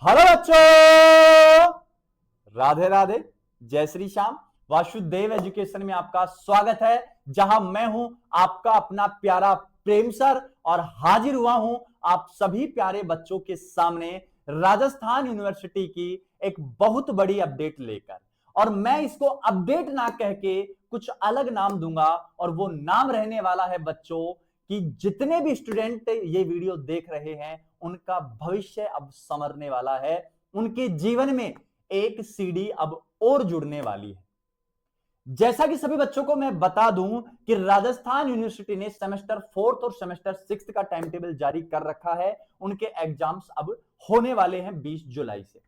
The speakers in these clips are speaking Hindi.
हेलो बच्चों, राधे राधे, जय श्री श्याम। वासुदेव एजुकेशन में आपका स्वागत है, जहां मैं हूं आपका अपना प्यारा प्रेम सर और हाजिर हुआ हूं आप सभी प्यारे बच्चों के सामने राजस्थान यूनिवर्सिटी की एक बहुत बड़ी अपडेट लेकर। और मैं इसको अपडेट ना कह के कुछ अलग नाम दूंगा, और वो नाम रहने वाला है बच्चों कि जितने भी स्टूडेंट ये वीडियो देख रहे हैं उनका भविष्य अब संवरने वाला है, उनके जीवन में एक सीढ़ी अब और जुड़ने वाली है। जैसा कि सभी बच्चों को मैं बता दूं कि राजस्थान यूनिवर्सिटी ने सेमेस्टर 4th और सेमेस्टर 6th का टाइम टेबल जारी कर रखा है। उनके एग्जाम्स अब होने वाले हैं 20 जुलाई से।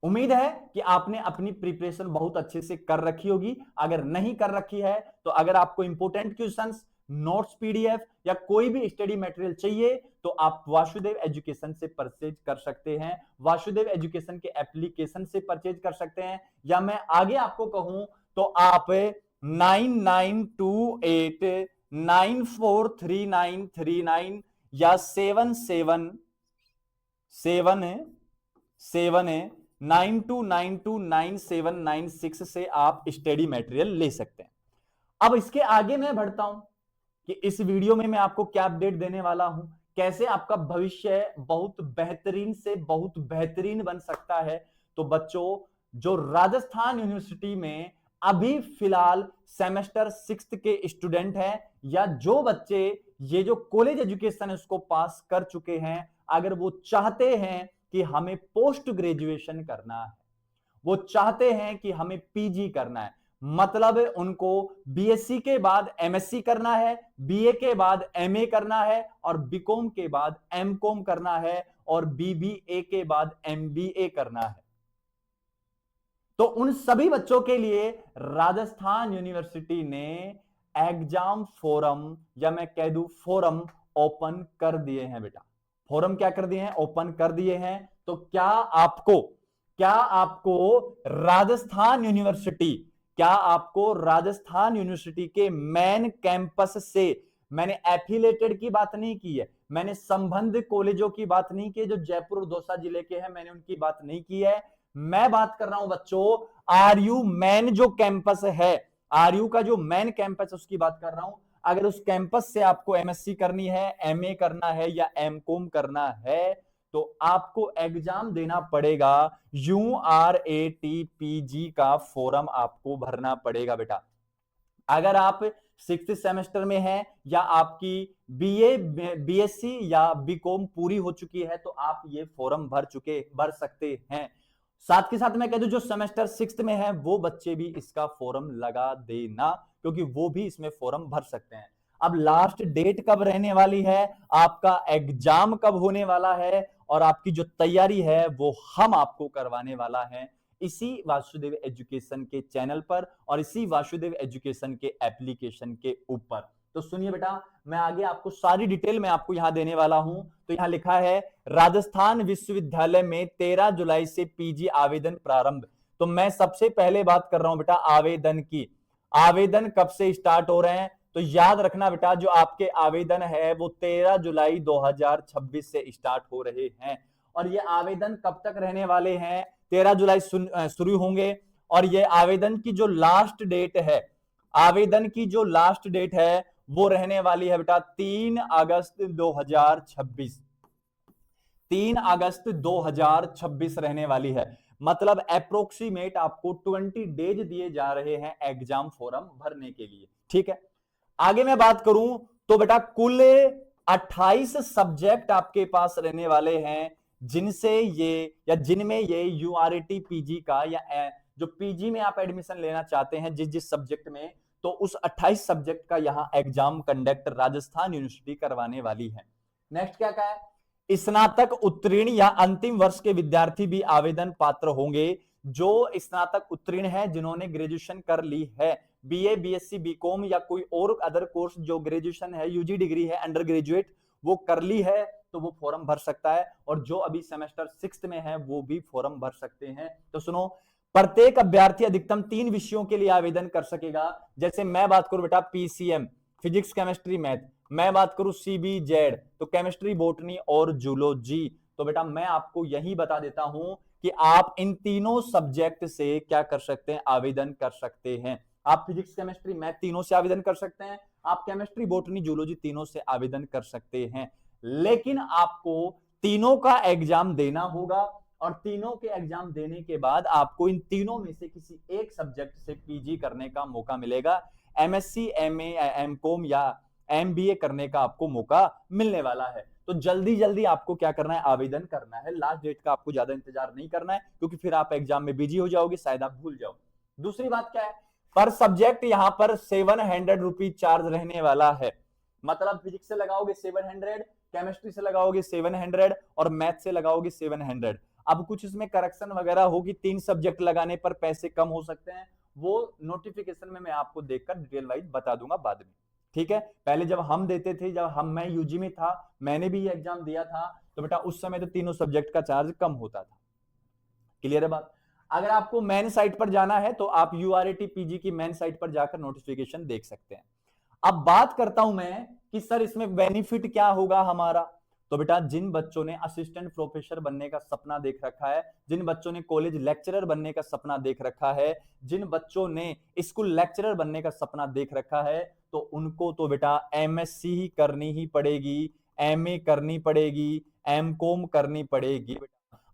उम्मीद है कि आपने अपनी प्रिपरेशन बहुत अच्छे से कर रखी होगी। अगर नहीं कर रखी है तो अगर आपको इंपोर्टेंट क्वेश्चंस, नोट्स, पीडीएफ या कोई भी स्टडी मटेरियल चाहिए तो आप वासुदेव एजुकेशन से परचेज कर सकते हैं, वासुदेव एजुकेशन के एप्लीकेशन से परचेज कर सकते हैं, या मैं आगे आपको कहूं तो आप 9928943939 या 72929796 से आप स्टडी मटेरियल ले सकते हैं। अब इसके आगे मैं बढ़ता हूं कि इस वीडियो में मैं आपको क्या अपडेट देने वाला हूं, कैसे आपका भविष्य बहुत बेहतरीन से बहुत बेहतरीन बन सकता है। तो बच्चों, जो राजस्थान यूनिवर्सिटी में अभी फिलहाल सेमेस्टर 6th के स्टूडेंट हैं, या जो बच्चे ये जो कॉलेज एजुकेशन है उसको पास कर चुके हैं, अगर वो चाहते हैं कि हमें पोस्ट ग्रेजुएशन करना है, वो चाहते हैं कि हमें पीजी करना है, मतलब उनको बीएससी के बाद एमएससी करना है, बीए के बाद एमए करना है, और बीकॉम के बाद एमकॉम करना है, और बीबीए के बाद एमबीए करना है, तो उन सभी बच्चों के लिए राजस्थान यूनिवर्सिटी ने एग्जाम फोरम, या मैं कह दूं फोरम, ओपन कर दिए हैं बेटा। फोरम क्या कर दिए हैं? ओपन कर दिए हैं। तो क्या आपको राजस्थान यूनिवर्सिटी के मेन कैंपस से, मैंने एफिलेटेड की बात नहीं की है, मैंने संबंध कॉलेजों की बात नहीं की, जो जयपुर और दौसा जिले के हैं मैंने उनकी बात नहीं की है। मैं बात कर रहा हूं बच्चों आरयू मेन जो कैंपस है, आरयू का जो मेन कैंपस उसकी बात कर रहा हूं। अगर उस कैंपस से आपको एमएससी करनी है, एमए करना है या एमकॉम करना है, तो आपको एग्जाम देना पड़ेगा, यूआरएटीपीजी का फॉर्म आपको भरना पड़ेगा बेटा। अगर आप 6th सेमेस्टर में हैं, या आपकी बीए, बीएससी या बीकॉम पूरी हो चुकी है, तो आप ये फॉर्म भर सकते हैं। साथ के साथ मैं कह दूं जो सेमेस्टर 6th में है वो बच्चे भी इसका फॉर्म लगा देना, क्योंकि वो भी इसमें फॉर्म भर सकते हैं। अब लास्ट डेट कब रहने वाली है, आपका एग्जाम कब होने वाला है, और आपकी जो तैयारी है वो हम आपको करवाने वाला है इसी वासुदेव एजुकेशन के चैनल पर और इसी वासुदेव एजुकेशन के एप्लीकेशन के ऊपर। तो सुनिए बेटा, मैं आगे आपको सारी डिटेल में आपको यहां देने वाला हूं। तो यहां लिखा है राजस्थान विश्वविद्यालय में 13 जुलाई से पीजी आवेदन प्रारंभ। तो मैं सबसे पहले बात कर रहा हूं बेटा आवेदन की। आवेदन कब से स्टार्ट हो रहे हैं? तो याद रखना बेटा, जो आपके आवेदन है वो 13 जुलाई 2026 से स्टार्ट हो रहे हैं, और ये आवेदन कब तक रहने वाले हैं? 13 जुलाई शुरू होंगे, और ये आवेदन की जो लास्ट डेट है, आवेदन की जो लास्ट डेट है वो रहने वाली है बेटा 3 अगस्त 2026। 3 अगस्त 2026 रहने वाली है। मतलब अप्रोक्सीमेट आपको 20 डेज दिए जा रहे हैं एग्जाम फॉर्म भरने के लिए। ठीक है, आगे मैं बात करूं तो बेटा कुल 28 सब्जेक्ट आपके पास रहने वाले हैं, जिनसे ये या जिनमें ये यूआरटी पीजी का, या जो पीजी में आप एडमिशन लेना चाहते हैं जिस जिस सब्जेक्ट में, तो उस 28 सब्जेक्ट का यहां एग्जाम कंडक्ट राजस्थान यूनिवर्सिटी करवाने वाली है। नेक्स्ट क्या कहा है? स्नातक उत्तीर्ण या अंतिम वर्ष के विद्यार्थी भी आवेदन पात्र होंगे। जो स्नातक उत्तीर्ण है, जिन्होंने ग्रेजुएशन कर ली है, बीए, बीएससी, बीकॉम या कोई और अदर कोर्स, जो ग्रेजुएशन है, यूजी डिग्री है, अंडर ग्रेजुएट वो कर ली है, तो वो फॉर्म भर सकता है। और जो अभी सेमेस्टर 6th में है वो भी फॉर्म भर सकते हैं। तो सुनो, प्रत्येक अभ्यर्थी अधिकतम 3 विषयों के लिए आवेदन कर सकेगा। जैसे मैं बात करूं बेटा पीसीएम, फिजिक्स, केमिस्ट्री, मैथ, मैं बात करूं सीबीजेड, तो केमिस्ट्री, बॉटनी और जूलॉजी, तो बेटा मैं आपको यही बता देता हूं कि आप इन तीनों सब्जेक्ट से क्या कर सकते हैं, आवेदन कर सकते हैं। आप फिजिक्स, केमिस्ट्री, मैथ तीनों से आवेदन कर सकते हैं, आप केमिस्ट्री, बॉटनी, जूलॉजी तीनों से आवेदन कर सकते हैं। लेकिन आपको तीनों का एग्जाम देना होगा और तीनों के एग्जाम देने के बाद आपको इन तीनों में से किसी एक सब्जेक्ट से पीजी करने का मौका मिलेगा। एमएससी, एमए, एमकॉम या एमबीए करने का आपको मौका मिलने वाला है। तो जल्दी जल्दी आपको क्या करना है, आवेदन करना है। लास्ट डेट का आपको ज्यादा इंतजार नहीं करना है, क्योंकि फिर आप एग्जाम में बिजी हो जाओगे, शायद आप भूल जाओ। दूसरी बात क्या है, पर सब्जेक्ट यहां पर 700 रुपीज चार्ज रहने वाला है। मतलब फिजिक्स से लगाओगे 700, केमिस्ट्री से लगाओगे 700 और मैथ से लगाओगे 700। अब कुछ इसमें करेक्शन वगैरह होगी, 3 सब्जेक्ट लगाने पर पैसे कम हो सकते हैं, वो नोटिफिकेशन में मैं आपको देखकर डिटेल वाइज बता दूंगा बाद में। ठीक है, पहले जब हम देते थे, मैं यूजी में था, मैंने भी ये एग्जाम दिया था, तो बेटा उस समय तो तीनों सब्जेक्ट का चार्ज कम होता था। क्लियर है बात। अगर आपको मेन साइट पर जाना है तो आप यूआरएटी पीजी की मेन साइट पर जाकर नोटिफिकेशन देख सकते हैं। अब बात करता हूं मैं कि सर इसमें बेनिफिट क्या होगा हमारा। तो बेटा जिन बच्चों ने असिस्टेंट प्रोफेसर बनने का सपना देख रखा है, जिन बच्चों ने कॉलेज लेक्चरर बनने का सपना देख रखा है, जिन बच्चों ने स्कूल लेक्चरर बनने का सपना देख रखा है, तो उनको तो बेटा एमएससी ही करनी ही पड़ेगी, एमए करनी पड़ेगी, एमकॉम करनी पड़ेगी।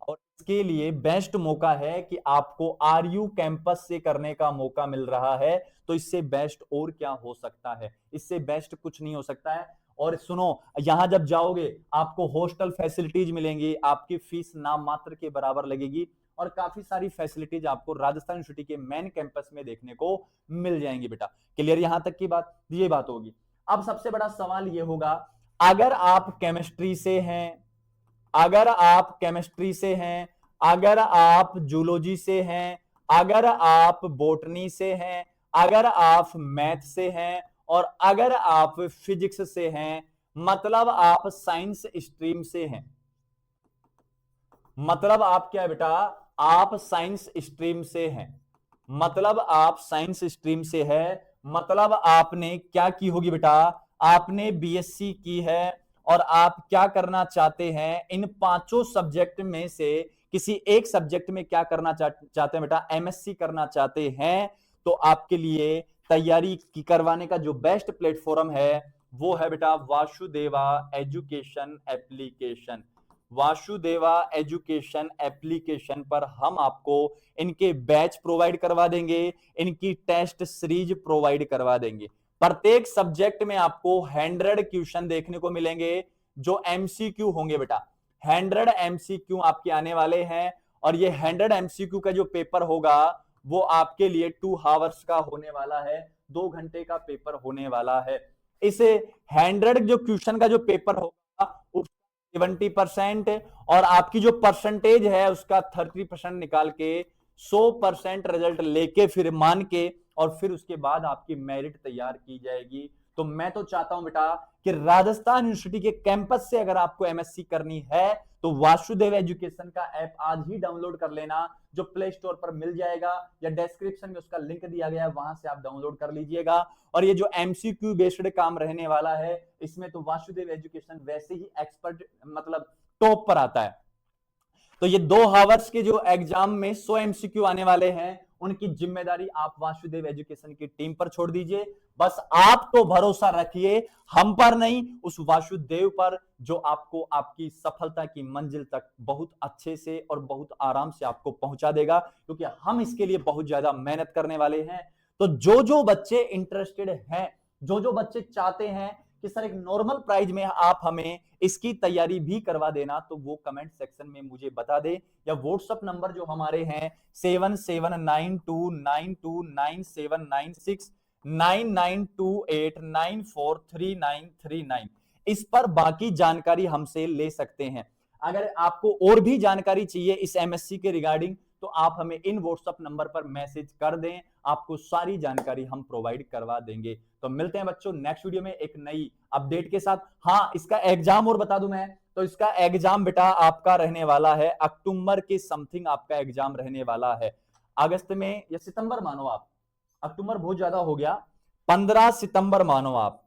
और इसके लिए बेस्ट मौका है कि आपको आरयू कैंपस से करने का मौका मिल रहा है। तो इससे बेस्ट और क्या हो सकता है, इससे बेस्ट कुछ नहीं हो सकता है। और सुनो, यहां जब जाओगे आपको हॉस्टल फैसिलिटीज मिलेंगी, आपकी फीस नाम मात्र के बराबर लगेगी और काफी सारी फैसिलिटीज आपको राजस्थान यूनिवर्सिटी के मेन कैंपस में देखने को मिल जाएंगी बेटा। क्लियर, यहां तक की बात, ये बात होगी। अब सबसे बड़ा सवाल ये होगा, अगर आप केमिस्ट्री से हैं, अगर आप केमिस्ट्री से हैं, अगर आप जूलॉजी से हैं, अगर आप बॉटनी से हैं, अगर आप मैथ से हैं और अगर आप फिजिक्स से हैं, मतलब आप साइंस स्ट्रीम से हैं, मतलब आप क्या है बेटा, आप साइंस स्ट्रीम से हैं, मतलब आप साइंस स्ट्रीम से है, मतलब आपने क्या की होगी बेटा, आपने बीएससी की है और आप क्या करना चाहते हैं, इन पांचों सब्जेक्ट में से किसी एक सब्जेक्ट में क्या करना चाहते हैं बेटा, एमएससी करना चाहते हैं। तो आपके लिए तैयारी की करवाने का जो बेस्ट प्लेटफॉर्म है वो है बेटा Vasudeva education application. Vasudeva education application पर हम आपको इनके बैच प्रोवाइड करवा देंगे, इनकी टेस्ट सीरीज प्रोवाइड करवा देंगे। प्रत्येक सब्जेक्ट में आपको 100 क्वेश्चन देखने को मिलेंगे जो एमसीक्यू होंगे बेटा। 100 एमसीक्यू आपके आने वाले हैं और ये 100 एमसीक्यू का जो पेपर होगा वो आपके लिए 2 आवर्स का होने वाला है, 2 घंटे का पेपर होने वाला है। इस 100 जो क्वेश्चन का जो पेपर होगा 70% और आपकी जो परसेंटेज है उसका 30% निकाल के 100% रिजल्ट लेके फिर मान के और फिर उसके बाद आपकी मेरिट तैयार की जाएगी। तो मैं तो चाहता हूं बेटा कि राजस्थान यूनिवर्सिटी के कैंपस से अगर आपको एमएससी करनी है तो वासुदेव एजुकेशन का ऐप आज ही डाउनलोड कर लेना, जो प्ले स्टोर पर मिल जाएगा या डिस्क्रिप्शन में उसका लिंक दिया गया है, वहां से आप डाउनलोड कर लीजिएगा। और ये जो एमसीक्यू बेस्ड काम रहने वाला है इसमें तो वासुदेव एजुकेशन वैसे ही एक्सपर्ट मतलब टॉप पर आता है। तो ये 2 आवर्स के जो एग्जाम में 100 एमसीक्यू आने वाले हैं उनकी जिम्मेदारी आप वासुदेव एजुकेशन की टीम पर छोड़ दीजिए। बस आप तो भरोसा रखिए हम पर नहीं, उस वासुदेव पर जो आपको आपकी सफलता की मंजिल तक बहुत अच्छे से और बहुत आराम से आपको पहुंचा देगा, क्योंकि हम इसके लिए बहुत ज्यादा मेहनत करने वाले हैं। तो जो बच्चे इंटरेस्टेड हैं, जो बच्चे चाहते हैं कि सर एक नॉर्मल प्राइज में आप हमें इसकी तैयारी भी करवा देना, तो वो कमेंट सेक्शन में मुझे बता दे या व्हाट्सएप नंबर जो हमारे हैं 7792929796 9928943939 इस पर बाकी जानकारी हमसे ले सकते हैं। अगर आपको और भी जानकारी चाहिए इस एमएससी के रिगार्डिंग तो आप हमें इन व्हाट्सएप नंबर पर मैसेज कर दें, आपको सारी जानकारी हम प्रोवाइड करवा देंगे। तो मिलते हैं बच्चों नेक्स्ट वीडियो में एक नई अपडेट के साथ। हाँ, इसका एग्जाम और बता दूं मैं, तो इसका एग्जाम बेटा आपका रहने वाला है अक्टूबर के समथिंग, आपका एग्जाम रहने वाला है अगस्त में या सितंबर मानो आप, अक्टूबर बहुत ज्यादा हो गया, 15 सितंबर मानो आप,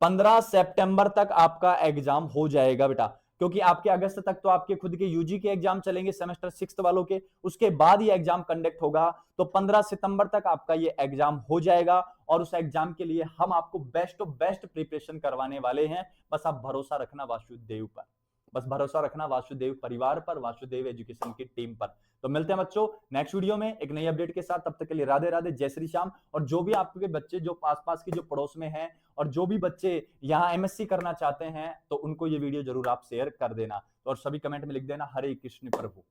15 सितंबर तक आपका एग्जाम हो जाएगा बेटा। क्योंकि आपके अगस्त तक तो आपके खुद के यूजी के एग्जाम चलेंगे सेमेस्टर 6 वालों के, उसके बाद ये एग्जाम कंडक्ट होगा। तो 15 सितंबर तक आपका ये एग्जाम हो जाएगा और उस एग्जाम के लिए हम आपको बेस्ट ऑफ बेस्ट प्रिपरेशन करवाने वाले हैं। बस आप भरोसा रखना वासुदेव पर, बस भरोसा रखना वासुदेव परिवार पर, वासुदेव एजुकेशन की टीम पर। तो मिलते हैं बच्चों नेक्स्ट वीडियो में एक नई अपडेट के साथ। तब तक के लिए राधे राधे, जय श्री श्याम। और जो भी आपके बच्चे जो आसपास की जो पड़ोस में हैं और जो भी बच्चे यहाँ एमएससी करना चाहते हैं तो उनको ये वीडियो जरूर आप शेयर कर देना और सभी कमेंट में लिख देना हरे कृष्ण प्रभु।